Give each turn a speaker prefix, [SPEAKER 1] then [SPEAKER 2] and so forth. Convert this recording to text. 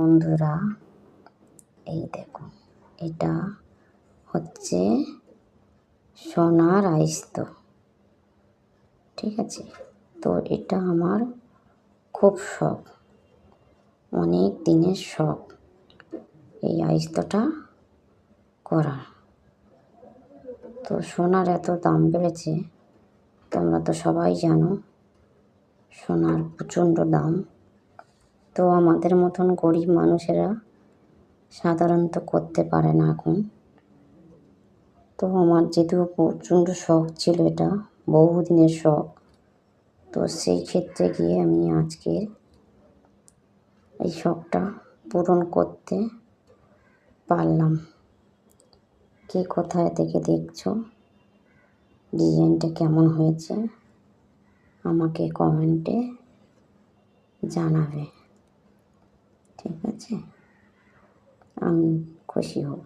[SPEAKER 1] বন্ধুরা, এই দেখো, এটা হচ্ছে সোনার আইস্ত। ঠিক আছে, তো এটা আমার খুব শখ, অনেক দিনের শখ এই আইস্তটা করার। তো সোনার এত দাম বেড়েছে, তোমরা তো সবাই জানো সোনার প্রচণ্ড দাম। তো আমাদের মতন গরিব মানুষেরা সাধারণত করতে পারে না এখন। তো আমার যেহেতু প্রচণ্ড শখ ছিল, এটা বহুদিনের শখ, তো সেই ক্ষেত্রে গিয়ে আমি আজকে এই শখটা পূরণ করতে পারলাম। কে কোথায় থেকে দেখছো, ডিজাইনটা কেমন হয়েছে আমাকে কমেন্টে জানাবে। ঠিক আছে, আমি খুশি হব।